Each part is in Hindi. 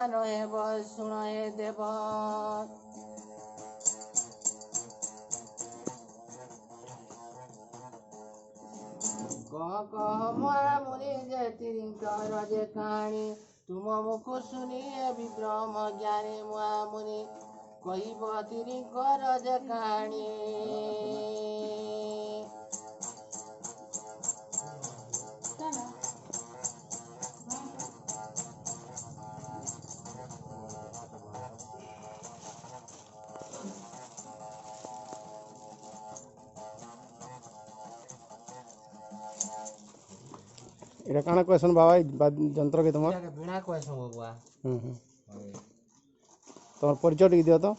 हेब शुण हे देव कह कह मुआ मुनि जे तिरिंकर जे कहानी तुम मुख शुनि विभ्रम ज्ञानी मुआ मुनि कहब तिरिंकर जे कहानी এটা কানা কইছন বাবা যন্ত্র কে তোমার বিনা কইছো বাবা তোমার পরিচয় টিকে দিও তো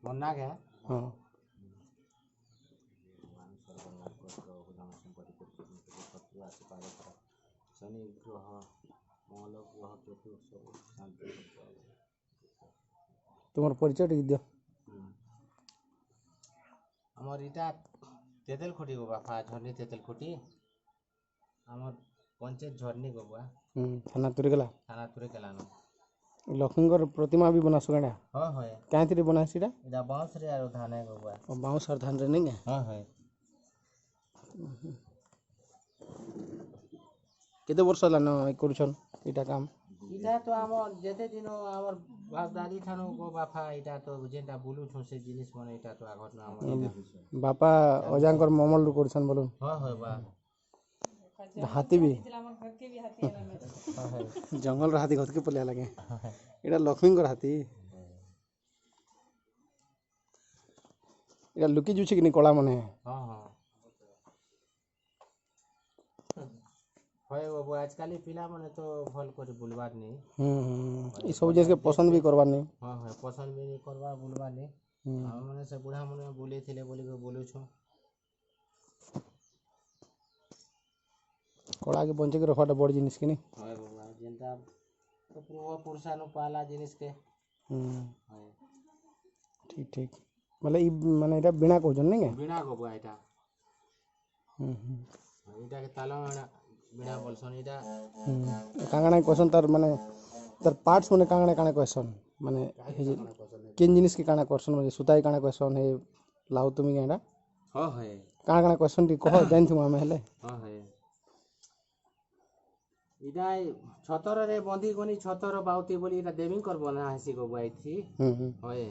মন্না কে হ্যাঁ शनि ग्रह मंगल ग्रह केतु सब शांति তোমার পরিচয় টিকে দিও আমার এটা তেতেল খুঁটি গো বাপা ঝর্ণি তেতেল খুঁটি আমার পঞ্চায়েত ঝর্ণি গো বা থানা তুরে গেলা থানা তুরে গেলানো লক্ষ্মীঙ্কর প্রতিমা भी बना सकेड़ा हाँ है काहे तिरे बना सीड़ा इदा बांस रे आरो धान है गो बा और बाउंस और धान रे नहीं है हाँ है केते वर्ष लानो करूछन इटा काम इटा तो हमर जेते दिन हमर बाप दादी ठानो गो बापा इटा तो जेंटा बुलु छु से जिनिस माने इटा तो आगत न हमर बापा अजांकर ममल रू करूछन बोलून हाँ है बा हाथी भी जंगल हाथी घर के पले लगे एटा लक्ष्मींकर हाथी एटा लुकी जुछि कि कला मने हाँ हाँ होय बाबू आजकल पिला माने तो भल कर बुलवार नहीं ई सब जैसे पसंद भी करवार नहीं हाँ हाँ पसंद भी नहीं करवा बुलवार नहीं हम माने से बुढ़ा माने बोले थिले बोली के बोलु छु कला के बंचे के रखवाटा बड़ जिनिस के नहीं होय बाबू जेंटा तो पूर्व पुरुषानु पाला जिनिस के होय ठीक ठीक मतलब ई माने एटा बिना कहजन नहीं है बिना गो बा एटा एटा के ताला बिना बोलसन एटा कांगणा क्वेश्चन तार माने तार पार्ट्स माने कांगणा क्वेश्चन माने किन जिनिस के कांगणा क्वेश्चन माने सुताई कांगणा क्वेश्चन है लाउ तुमी केडा हां है कांगणा क्वेश्चन टी कह जान थु हमें हेले हां है इदा छतर रे बंधी गनी छतर बाउती बोली इदा देविंग कर बना हसी गो बाई थी होय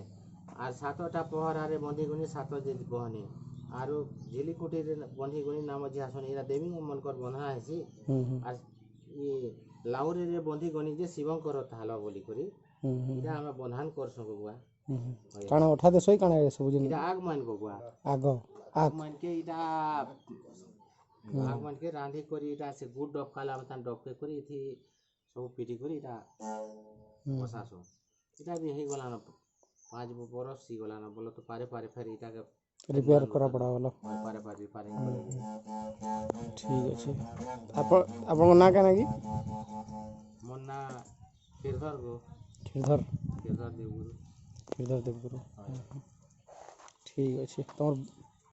आर सातटा पहरा रे बंधी गनी सात जे बहनी आरो झिली कुटी रे बंधी गनी नाम जे आसन इदा देविंग मन कर बना हसी आर ये लाउरे रे बंधी गनी जे शिवंकर थाला बोली करी इदा हम बंधन कर सको बुआ काना उठा दे सोई काना रे सब जिन इदा आग मान गो बुआ आग मान के इदा आग मान के रांधी करी इदा से गुड डब काला मतन डब के करी थी सब पीटी करी इदा बसासो इदा भी हे गला न 5 बरस सी गला न बोलो तो पारे पारे फिर इदा के रिपेयर करा पड़ा वाला पारे पारे रिपेयरिंग ठीक अछि आपन ना केना की मोर ना फिरधर गो फिरधर देवगुरु फिरधर देवगुरु ठीक अछि तोर